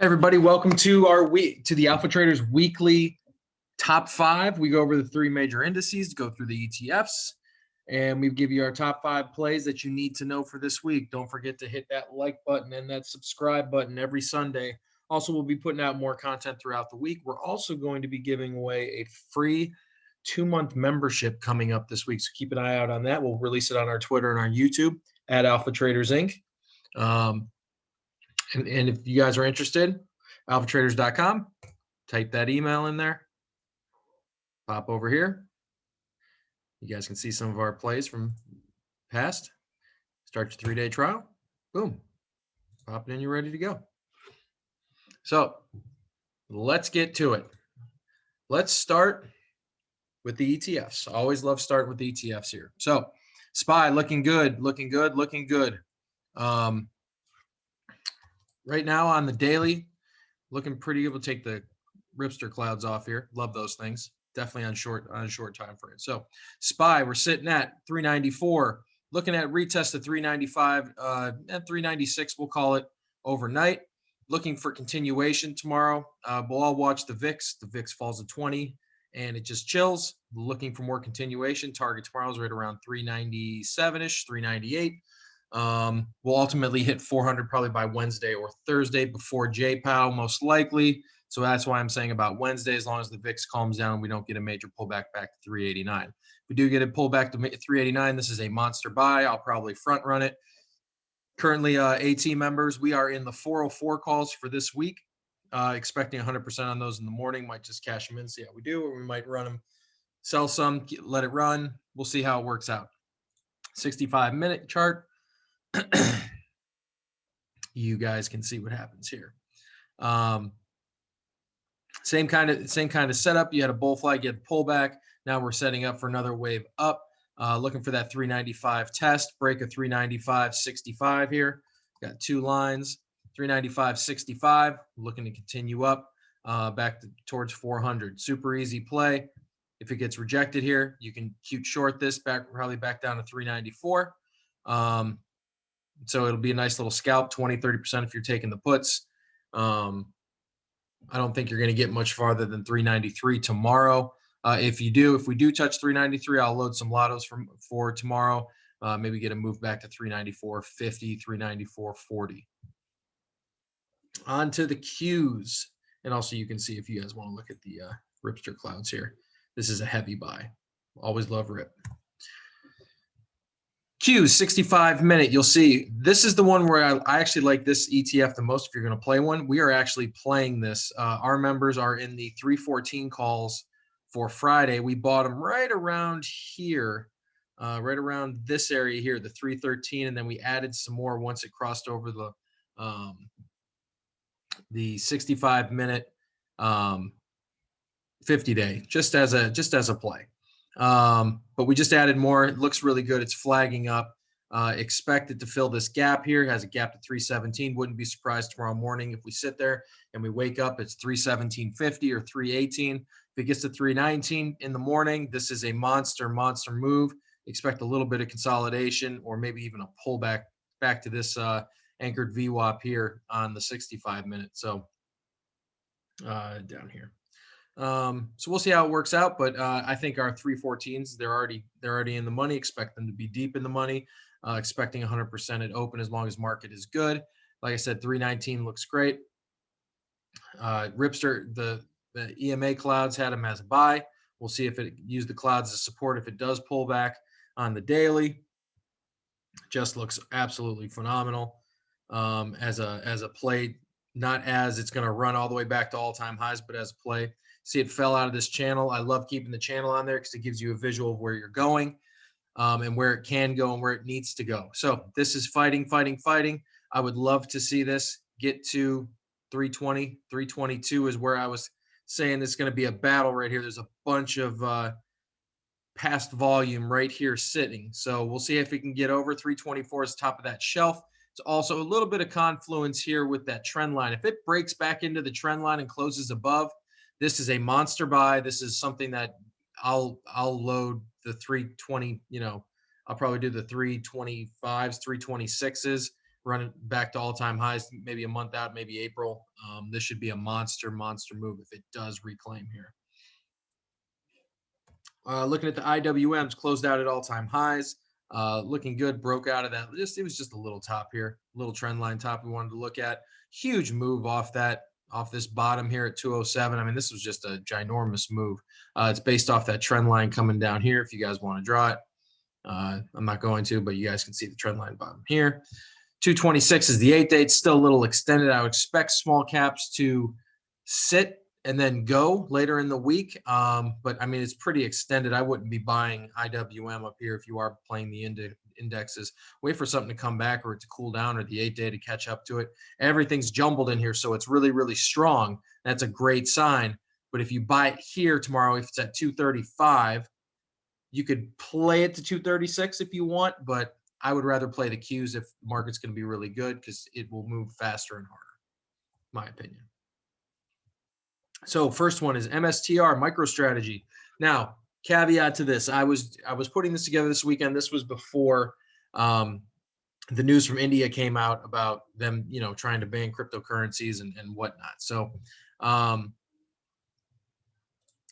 Everybody, welcome to the Alpha Traders weekly top five. We go over the three major indices, go through the ETFs, and we give you our top five plays that you need to know for this week. Don't forget to hit that like button and that subscribe button every Sunday. Also, we'll be putting out more content throughout the week. We're also going to be giving away a free 2-month membership coming up this week, so keep an eye out on that. We'll release it on our Twitter and our YouTube at Alpha Traders Inc. And if you guys are interested, alphatraders.com, type that email in there, pop over here. You guys can see some of our plays from past. Start your 3-day trial. Boom. Pop it in, you're ready to go. So let's get to it. Let's start with the ETFs. I always love starting with the ETFs here. So SPY looking good, looking good, looking good. Right now on the daily, looking pretty good. We'll take the Ripster clouds off here. Love those things. Definitely on a short time frame. So SPY, we're sitting at 394. Looking at retest of 395 and 396, we'll call it overnight. Looking for continuation tomorrow. We'll all watch the VIX. The VIX falls to 20 and it just chills. Looking for more continuation. Target tomorrow is right around 397-ish, 398. We'll ultimately hit 400 probably by Wednesday or Thursday before JPOW, most likely. So that's why I'm saying about Wednesday, as long as the VIX calms down, we don't get a major pullback back to 389. If we do get a pullback to 389, this is a monster buy. I'll probably front run it. Currently, AT members, we are in the 404 calls for this week, expecting 100% on those in the morning. Might just cash them in, see how we do, or we might run them, sell some, let it run. We'll see how it works out. 65-minute chart. You guys can see what happens here. Same kind of setup. You had a bull flag, you had a pullback. Now we're setting up for another wave up. Looking for that 395 test, break of 395.65 here. Got two lines, 395.65. Looking to continue up back towards 400. Super easy play. If it gets rejected here, you can cute short this probably back down to 394. So it'll be a nice little scalp, 20-30% if you're taking the puts. I don't think you're going to get much farther than 393 tomorrow. If we do touch 393, I'll load some lottos for tomorrow. Maybe get a move back to 394.50, 394.40. On to the Qs. And also you can see if you guys want to look at the Ripster clouds here. This is a heavy buy. Always love Rip. Qs, 65-minute. You'll see this is the one where I actually like this ETF the most. If you're going to play one, we are actually playing this. Our members are in the 314 calls for Friday. We bought them right around here, right around this area here, the 313, and then we added some more once it crossed over the 65-minute 50-day, just as a play. But we just added more. It looks really good. It's flagging up. Expect it to fill this gap here. It has a gap to 317. Wouldn't be surprised tomorrow morning if we sit there and we wake up, it's 317.50 or 318. If it gets to 319 in the morning, this is a monster move. Expect a little bit of consolidation or maybe even a pullback back to this anchored VWAP here on the 65-minute. So down here. So we'll see how it works out, but I think our 314s, they're already in the money. Expect them to be deep in the money. Expecting 100% at open as long as market is good. Like I said, 319 looks great. Ripster, the EMA clouds had them as a buy. We'll see if it used the clouds as support. If it does pull back on the daily, just looks absolutely phenomenal as a play. Not as it's going to run all the way back to all-time highs, but as a play. See, it fell out of this channel. I love keeping the channel on there because it gives you a visual of where you're going and where it can go and where it needs to go. So this is fighting. I would love to see this get to 320, 322 is where I was saying it's going to be a battle right here. There's a bunch of past volume right here sitting. So we'll see if we can get over 324 as top of that shelf. It's also a little bit of confluence here with that trend line. If it breaks back into the trend line and closes above, this is a monster buy. This is something that I'll load the 320, I'll probably do the 325s, 326s running back to all-time highs, maybe a month out, maybe April. This should be a monster move if it does reclaim here. Looking at the IWMs, closed out at all-time highs. Looking good, broke out of that. It was just a little top here, little trend line top we wanted to look at. Huge move off this bottom here at 207. I mean, this was just a ginormous move. It's based off that trend line coming down here. If you guys want to draw it, I'm not going to, but you guys can see the trend line bottom here. 226 is the 8-day. It's still a little extended. I would expect small caps to sit and then go later in the week. But I mean, it's pretty extended. I wouldn't be buying IWM up here if you are playing the indexes. Wait for something to come back or it to cool down or the 8-day to catch up to it. Everything's jumbled in here, so it's really strong. That's a great sign. But if you buy it here tomorrow, if it's at 235, you could play it to 236 if you want, but I would rather play the Qs if the market's going to be really good because it will move faster and harder, my opinion. So first one is MSTR, MicroStrategy. Now, caveat to this, I was putting this together this weekend. This was before the news from India came out about them, trying to ban cryptocurrencies and whatnot. So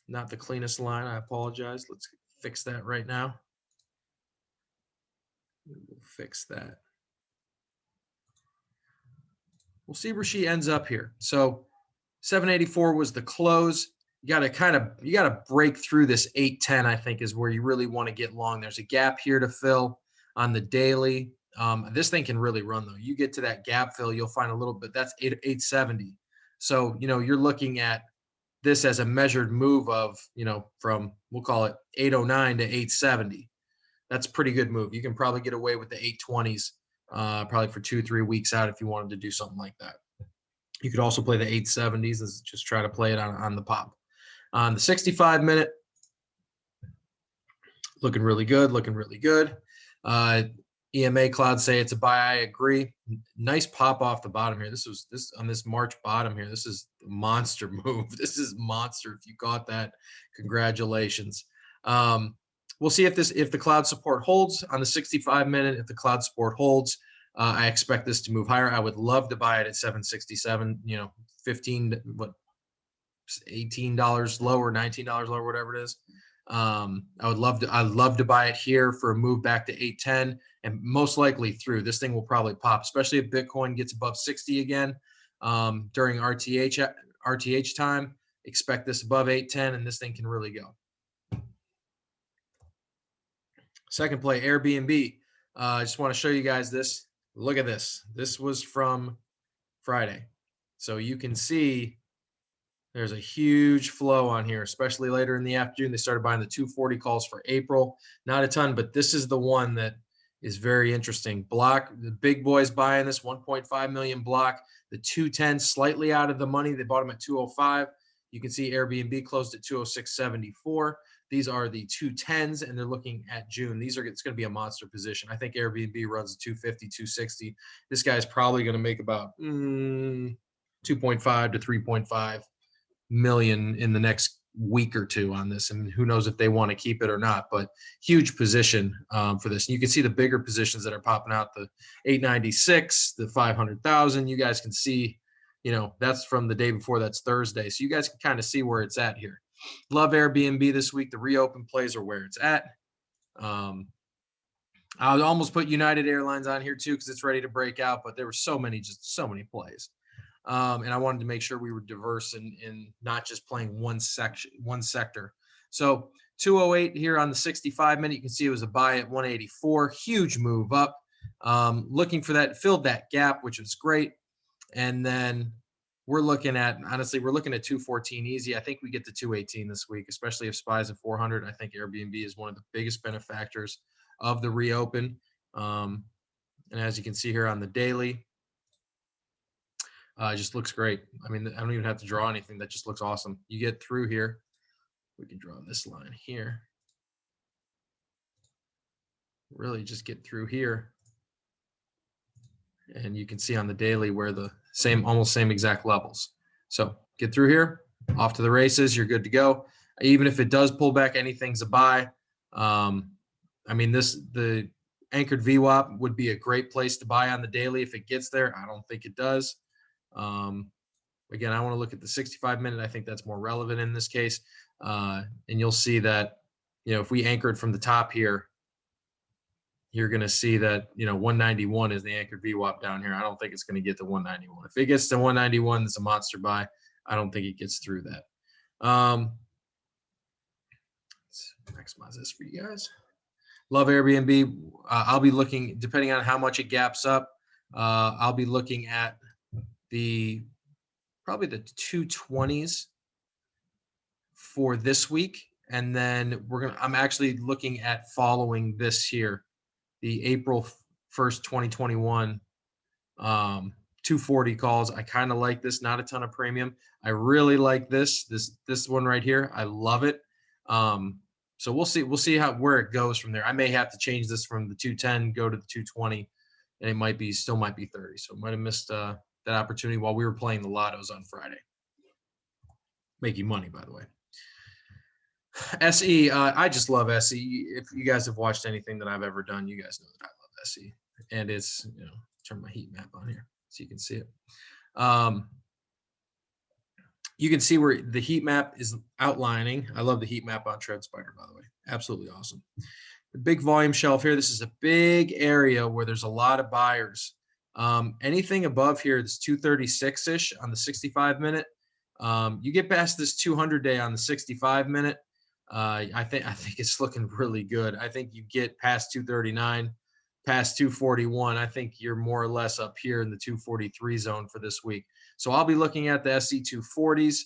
not the cleanest line. I apologize. Let's fix that right now. We'll fix that. We'll see where she ends up here. So 784 was the close. You got to break through this 810, I think, is where you really want to get long. There's a gap here to fill on the daily. This thing can really run, though. You get to that gap fill, you'll find a little bit. That's 870. So, you're looking at this as a measured move of, from, we'll call it 809 to 870. That's a pretty good move. You can probably get away with the 820s probably for 2-3 weeks out if you wanted to do something like that. You could also play the 870s and just try to play it on the pop. On the 65-minute, looking really good. EMA clouds say it's a buy. I agree. Nice pop off the bottom here. This on this March bottom here. This is a monster move. This is monster. If you caught that, congratulations. We'll see if the cloud support holds on the 65-minute. If the cloud support holds, I expect this to move higher. I would love to buy it at 767. $18 lower, $19 lower, whatever it is. I'd love to buy it here for a move back to 810 and most likely through. This thing will probably pop, especially if Bitcoin gets above 60 again during RTH time. Expect this above 810 and this thing can really go. Second play, Airbnb. I just want to show you guys this. Look at this. This was from Friday. So you can see there's a huge flow on here, especially later in the afternoon. They started buying the 240 calls for April. Not a ton, but this is the one that is very interesting. Block, the big boys buying this 1.5 million block. The 210 slightly out of the money. They bought them at 205. You can see Airbnb closed at 206.74. These are the 210s, and they're looking at June. It's going to be a monster position. I think Airbnb runs 250, 260. This guy's probably going to make about 2.5 to 3.5 million in the next week or two on this. And who knows if they want to keep it or not, but huge position for this. And you can see the bigger positions that are popping out, the 896, the 500,000. You guys can see, that's from the day before. That's Thursday. So you guys can kind of see where it's at here. Love Airbnb this week. The reopen plays are where it's at. I'll almost put United Airlines on here too because it's ready to break out, but there were so many plays. And I wanted to make sure we were diverse in not just playing one sector. So 208 here on the 65-minute. You can see it was a buy at 184. Huge move up. Looking for that, filled that gap, which was great. And then we're looking at 214 easy. I think we get to 218 this week, especially if SPY's at 400. I think Airbnb is one of the biggest benefactors of the reopen. And as you can see here on the daily, it just looks great. I mean, I don't even have to draw anything. That just looks awesome. You get through here. We can draw this line here. Really just get through here. And you can see on the daily where the almost same exact levels. So get through here, off to the races. You're good to go. Even if it does pull back, anything's a buy. I mean, the Anchored VWAP would be a great place to buy on the daily if it gets there. I don't think it does. Again, I want to look at the 65-minute. I think that's more relevant in this case. And you'll see that, if we anchored from the top here, you're going to see that, 191 is the anchored VWAP down here. I don't think it's going to get to 191. If it gets to 191, it's a monster buy. I don't think it gets through that. Let's maximize this for you guys. Love Airbnb. I'll be looking, depending on how much it gaps up, I'll be looking at probably the 220s for this week. And then I'm actually looking at following this here, the April 1st, 2021, 240 calls. I kind of like this, not a ton of premium. I really like this one right here. I love it. So we'll see where it goes from there. I may have to change this from the 210, go to the 220, and it still might be 30. So might have missed that opportunity while we were playing the lottos on Friday. Making money, by the way. SE, I just love SE. If you guys have watched anything that I've ever done, you guys know that I love SE. And it's, turn my heat map on here so you can see it. You can see where the heat map is outlining. I love the heat map on TrendSpider, by the way. Absolutely awesome. The big volume shelf here. This is a big area where there's a lot of buyers. Anything above here, this 236-ish on the 65-minute. You get past this 200-day on the 65-minute. I think it's looking really good. I think you get past 239, past 241. I think you're more or less up here in the 243 zone for this week. So I'll be looking at the SE240s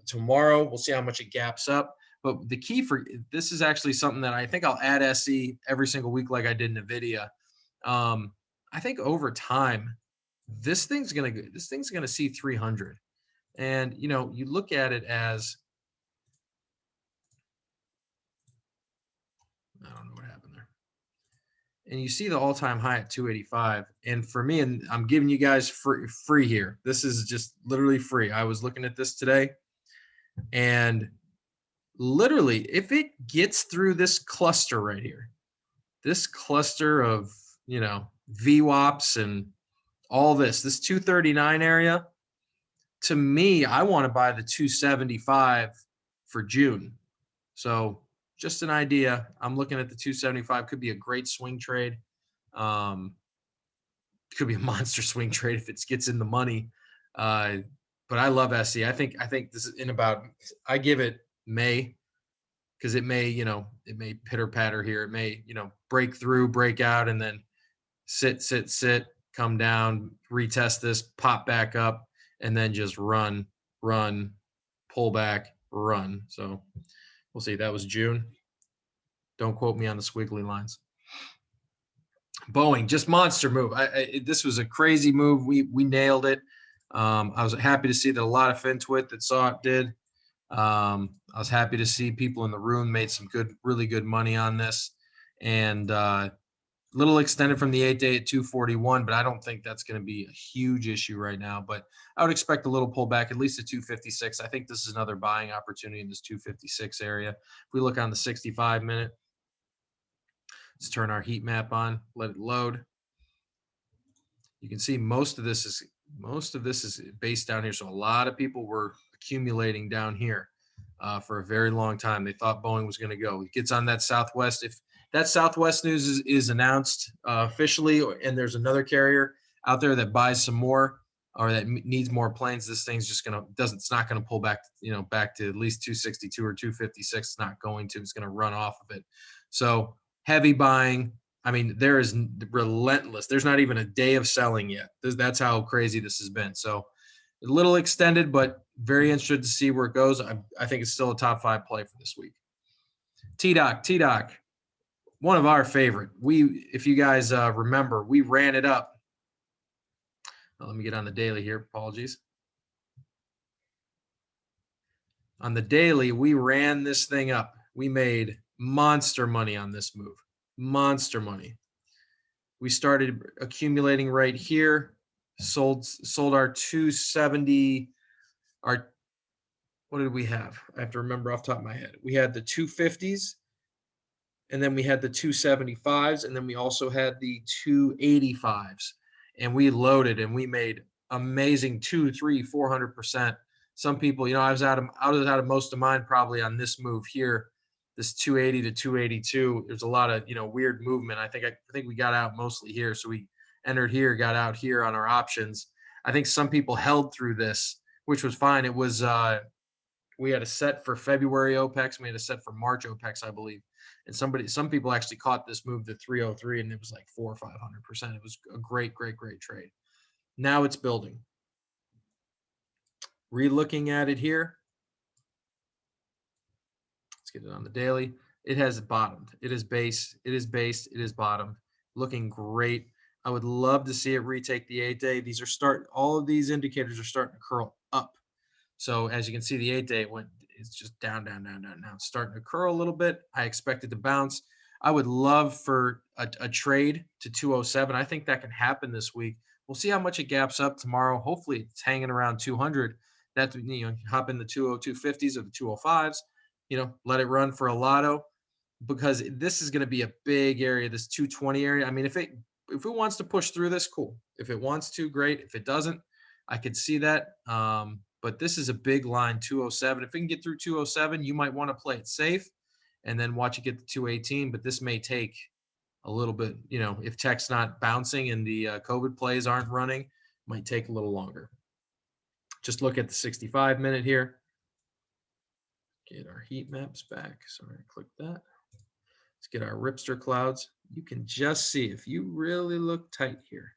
tomorrow. We'll see how much it gaps up. But the key for this is actually something that I think I'll add SE every single week like I did in NVIDIA. I think over time, this thing's gonna see 300. And you look at it as, I don't know what happened there. And you see the all-time high at 285. And for me, and I'm giving you guys free here. This is just literally free. I was looking at this today, and literally, if it gets through this cluster right here, this cluster of VWAPs and all this 239 area, to me, I want to buy the 275 for June. So just an idea. I'm looking at the 275. Could be a great swing trade. Could be a monster swing trade if it gets in the money. But I love SE. I think this is I give it May, because it may pitter patter here. It may, break through, break out, and then sit, come down, retest this, pop back up, and then just run, pull back, run. So we'll see. That was June. Don't quote me on the squiggly lines. Boeing, just monster move. This was a crazy move. We nailed it. I was happy to see that a lot of FinTwit that saw it did. I was happy to see people in the room made some really good money on this. And little extended from the 8-day at 241, but I don't think that's going to be a huge issue right now. But I would expect a little pullback, at least at 256. I think this is another buying opportunity in this 256 area. If we look on the 65-minute, let's turn our heat map on, let it load. You can see most of this is based down here. So a lot of people were accumulating down here for a very long time. They thought Boeing was going to go. It gets on that Southwest. If that Southwest news is announced officially, and there's another carrier out there that buys some more or that needs more planes, this thing's just it's not going to pull back, back to at least 262 or 256. It's not going to. It's going to run off of it. So heavy buying. I mean, there is relentless. There's not even a day of selling yet. That's how crazy this has been. So a little extended, but very interested to see where it goes. I think it's still a top 5 play for this week. TDOC, one of our favorite. If you guys remember, we ran it up. Let me get on the daily here. Apologies. On the daily, we ran this thing up. We made monster money on this move. Monster money. We started accumulating right here. Sold our 270. What did we have? I have to remember off the top of my head. We had the 250s. and then we had the 275s, and then we also had the 285s, and we loaded and we made amazing 2, 3, 400%. Some people, I was out of most of mine probably on this move here, this 280 to 282. There's a lot of weird movement. I think we got out mostly here, so we entered here, got out here on our options. I think some people held through this, which was fine. It was we had a set for February OPEX, we had a set for March OPEX, I believe. And some people actually caught this move to 303, and it was like 400 or 500%. It was a great trade. Now it's building. Re-looking at it here. Let's get it on the daily. It has bottomed. It is based. It is based. It is bottomed. Looking great. I would love to see it retake the 8-day. All of these indicators are starting to curl up. So as you can see, the 8-day it's just down. Now it's starting to curl a little bit. I expect it to bounce. I would love for a trade to 207. I think that can happen this week. We'll see how much it gaps up tomorrow. Hopefully it's hanging around 200. That, hop in the 202.50s or the 205s, let it run for a lotto, because this is going to be a big area, this 220 area. I mean, if it wants to push through this, cool. If it wants to, great. If it doesn't, I could see that. But this is a big line, 207. If it can get through 207, you might want to play it safe and then watch it get to 218. But this may take a little bit, if tech's not bouncing and the COVID plays aren't running, might take a little longer. Just look at the 65-minute here. Get our heat maps back. Sorry, I clicked that. Let's get our Ripster clouds. You can just see, if you really look tight here,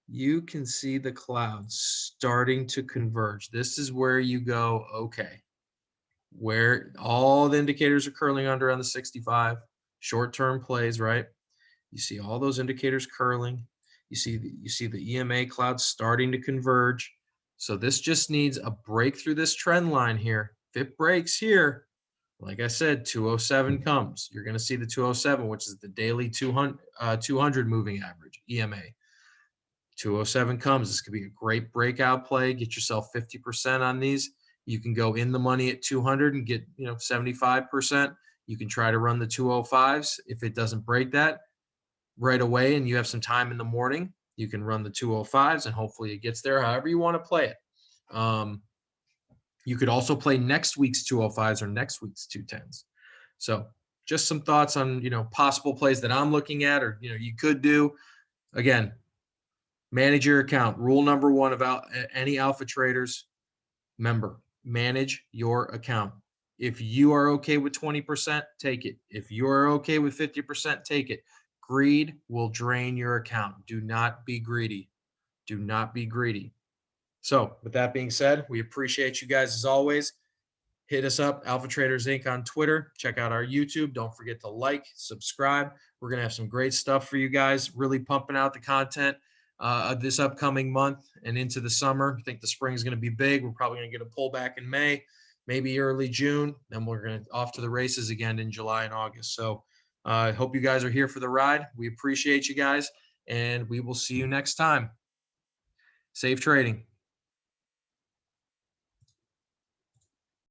you can see the clouds starting to converge. This is where you go, okay, where all the indicators are curling under on the 65, short-term plays, right? You see all those indicators curling. You see the EMA clouds starting to converge. So this just needs a break through this trend line here. If it breaks here, like I said, 207 comes. You're going to see the 207, which is the daily 200 moving average, EMA. 207 comes. This could be a great breakout play. Get yourself 50% on these. You can go in the money at 200 and get 75%. You can try to run the 205s. If it doesn't break that right away and you have some time in the morning, you can run the 205s and hopefully it gets there. However you want to play it. You could also play next week's 205s or next week's 210s. So just some thoughts on possible plays that I'm looking at, or you could do. Again, manage your account. Rule number one about any alpha traders, remember, manage your account. If you are okay with 20%, take it. If you are okay with 50%, take it. Greed will drain your account. Do not be greedy. Do not be greedy. So with that being said, we appreciate you guys as always. Hit us up, Alpha Traders Inc. on Twitter. Check out our YouTube. Don't forget to like, subscribe. We're going to have some great stuff for you guys. Really pumping out the content this upcoming month and into the summer. I think the spring is going to be big. We're probably going to get a pullback in May, maybe early June. Then we're going to off to the races again in July and August. So I hope you guys are here for the ride. We appreciate you guys, and we will see you next time. Safe trading.